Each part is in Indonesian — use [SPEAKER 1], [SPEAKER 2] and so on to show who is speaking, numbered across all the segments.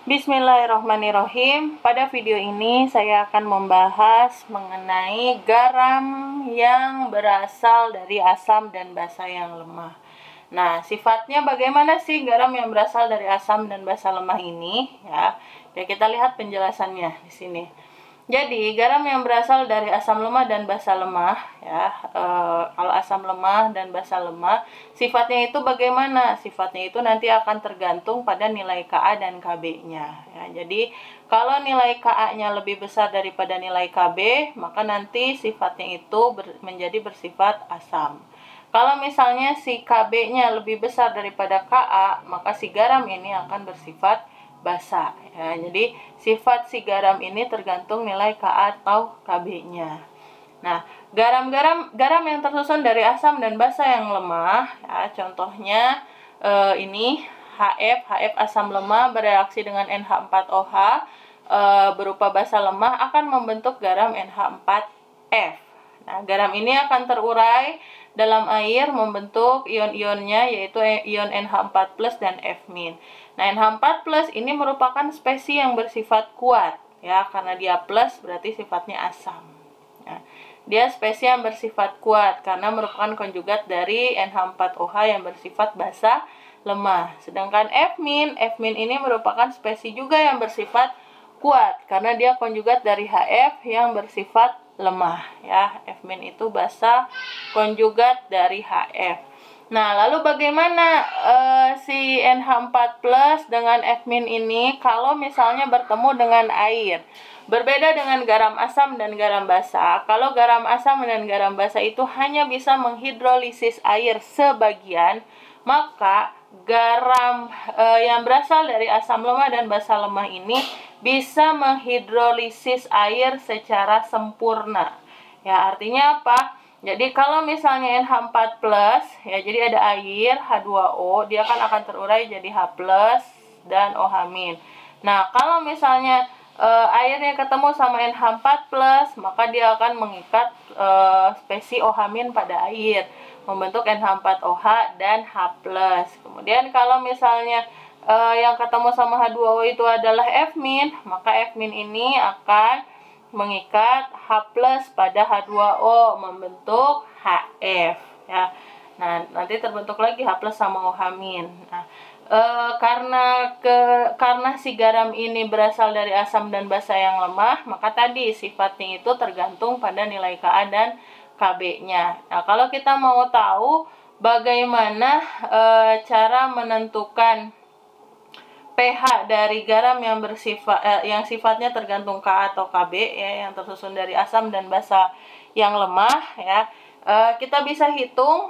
[SPEAKER 1] Bismillahirrahmanirrahim. Pada video ini saya akan membahas mengenai garam yang berasal dari asam dan basa yang lemah. Nah, sifatnya bagaimana sih garam yang berasal dari asam dan basa lemah ini? Ya kita lihat penjelasannya di sini. Jadi, garam yang berasal dari asam lemah dan basa lemah, kalau asam lemah dan basa lemah, sifatnya itu bagaimana? Sifatnya itu nanti akan tergantung pada nilai Ka dan Kb-nya. Jadi, kalau nilai Ka-nya lebih besar daripada nilai Kb, maka nanti sifatnya itu menjadi bersifat asam. Kalau misalnya si Kb-nya lebih besar daripada Ka, maka si garam ini akan bersifat basa. Jadi sifat si garam ini tergantung nilai Ka atau Kb-nya. Nah, garam yang tersusun dari asam dan basa yang lemah, contohnya ini HF asam lemah bereaksi dengan NH4OH berupa basa lemah akan membentuk garam NH4F. Nah, garam ini akan terurai dalam air membentuk ion-ionnya yaitu ion NH4+ dan F-. Nah, NH4+ ini merupakan spesies yang bersifat kuat karena dia plus berarti sifatnya asam. Dia spesies yang bersifat kuat karena merupakan konjugat dari NH4OH yang bersifat basa lemah. Sedangkan F- ini merupakan spesies juga yang bersifat kuat karena dia konjugat dari HF yang bersifat lemah. F- itu basa konjugat dari HF. Nah, lalu bagaimana si NH4+ dengan F- ini kalau misalnya bertemu dengan air? Berbeda dengan garam asam dan garam basa. Kalau garam asam dan garam basa itu hanya bisa menghidrolisis air sebagian, maka garam yang berasal dari asam lemah dan basa lemah ini bisa menghidrolisis air secara sempurna. Artinya apa? Jadi kalau misalnya NH4+, jadi ada air, H2O, dia akan terurai jadi H+ dan OH-. Nah, kalau misalnya airnya ketemu sama NH4+, maka dia akan mengikat spesies OH- pada air, membentuk NH4OH dan H+. Kemudian kalau misalnya yang ketemu sama H2O itu adalah F-, maka F- ini akan mengikat H+ pada H2O membentuk HF. Nah, nanti terbentuk lagi H+ sama OH-. Nah, karena si garam ini berasal dari asam dan basa yang lemah, maka tadi sifatnya itu tergantung pada nilai Ka dan Kb-nya. Nah, kalau kita mau tahu bagaimana cara menentukan pH dari garam yang yang sifatnya tergantung Ka atau Kb yang tersusun dari asam dan basa yang lemah kita bisa hitung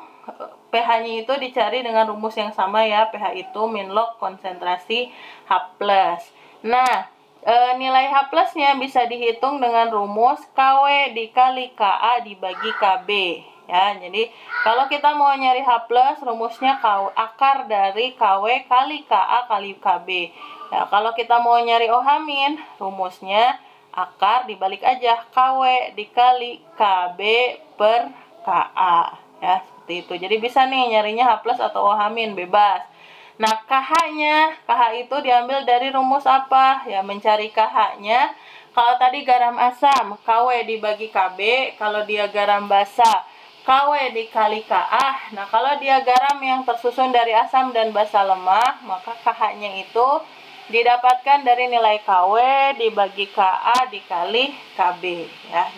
[SPEAKER 1] pH-nya itu dicari dengan rumus yang sama pH itu min log konsentrasi H+. Nah, nilai H+-nya bisa dihitung dengan rumus Kw dikali Ka dibagi Kb. Jadi kalau kita mau nyari H+, rumusnya akar dari Kw kali Ka kali Kb. Kalau kita mau nyari OH-, rumusnya akar dibalik aja Kw dikali Kb per Ka. Seperti itu. Jadi bisa nih nyarinya H+ atau OH- bebas. Nah, KH itu diambil dari rumus apa? Mencari KH-nya. Kalau tadi garam asam, Kw dibagi Kb. Kalau dia garam basa, Kw dikali Ka. Nah, kalau dia garam yang tersusun dari asam dan basa lemah, maka KH-nya itu didapatkan dari nilai Kw dibagi Ka dikali Kb.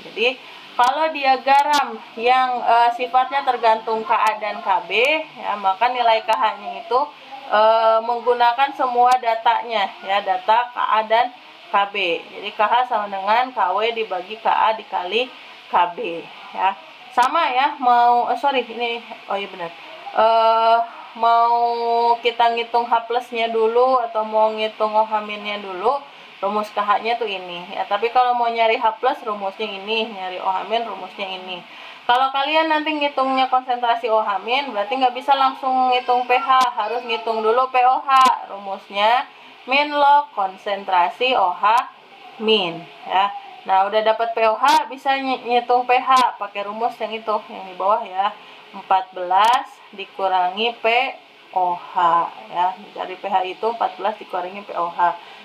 [SPEAKER 1] Jadi kalau dia garam yang sifatnya tergantung Ka dan Kb, maka nilai KH-nya itu menggunakan semua datanya, data Ka dan Kb. Jadi KH sama dengan Kw dibagi Ka dikali Kb. Sama mau kita ngitung H+-nya dulu atau mau ngitung OH-nya dulu, rumus KH-nya tuh ini. Tapi kalau mau nyari H+, rumusnya ini, nyari OH- rumusnya ini. Kalau kalian nanti ngitungnya konsentrasi OH-, berarti nggak bisa langsung ngitung pH, harus ngitung dulu pOH. Rumusnya min log konsentrasi OH-. Nah, udah dapat pOH, bisa ngitung pH pakai rumus yang itu, yang di bawah 14 dikurangi pOH. Dari pH itu 14 dikurangi pOH.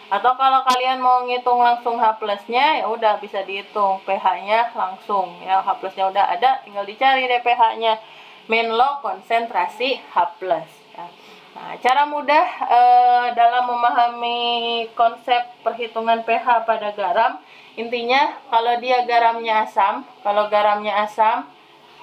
[SPEAKER 1] Atau kalau kalian mau ngitung langsung H plusnya, ya udah bisa dihitung pH-nya langsung ya. H plusnya udah ada, tinggal dicari deh pH-nya. Main law konsentrasi H plus ya. Nah, cara mudah dalam memahami konsep perhitungan pH pada garam, intinya kalau dia garamnya asam,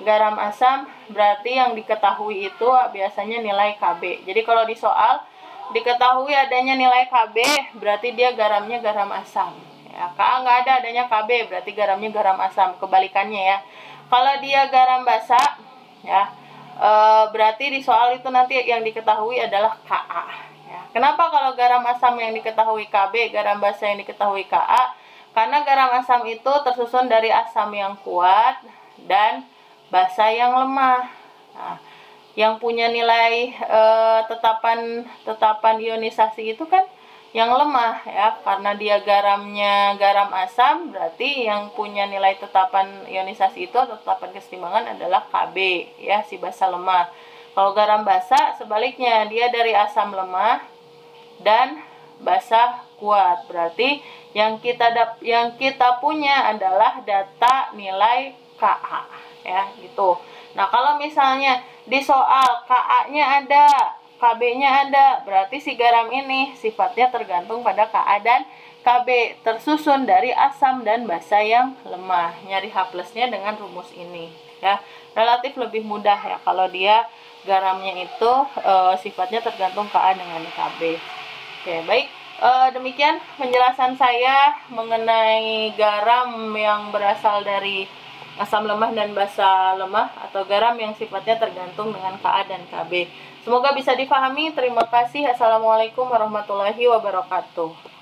[SPEAKER 1] garam asam berarti yang diketahui itu biasanya nilai Kb. Jadi kalau di soal diketahui adanya nilai Kb, berarti dia garamnya garam asam. Ya, Ka nggak ada adanya Kb, berarti garamnya garam asam. Kebalikannya ya. Kalau dia garam basa, ya, berarti di soal itu nanti yang diketahui adalah Ka. Ya. Kenapa kalau garam asam yang diketahui Kb, garam basa yang diketahui Ka? Karena garam asam itu tersusun dari asam yang kuat dan basa yang lemah. Nah, yang punya nilai tetapan ionisasi itu kan yang lemah ya, karena dia garamnya garam asam, berarti yang punya nilai tetapan ionisasi itu atau tetapan kesetimbangan adalah Kb ya, si basa lemah. Kalau garam basa sebaliknya, dia dari asam lemah dan basa kuat, berarti yang kita punya adalah data nilai Ka ya gitu. Nah, kalau misalnya di soal Ka-nya ada, Kb-nya ada, berarti si garam ini sifatnya tergantung pada Ka dan Kb, tersusun dari asam dan basa yang lemah. Nyari H plusnya dengan rumus ini ya. Relatif lebih mudah ya kalau dia garamnya itu sifatnya tergantung Ka dengan Kb. Oke, baik. Demikian penjelasan saya mengenai garam yang berasal dari asam lemah dan basa lemah, atau garam yang sifatnya tergantung dengan Ka dan Kb. Semoga bisa difahami. Terima kasih. Assalamualaikum warahmatullahi wabarakatuh.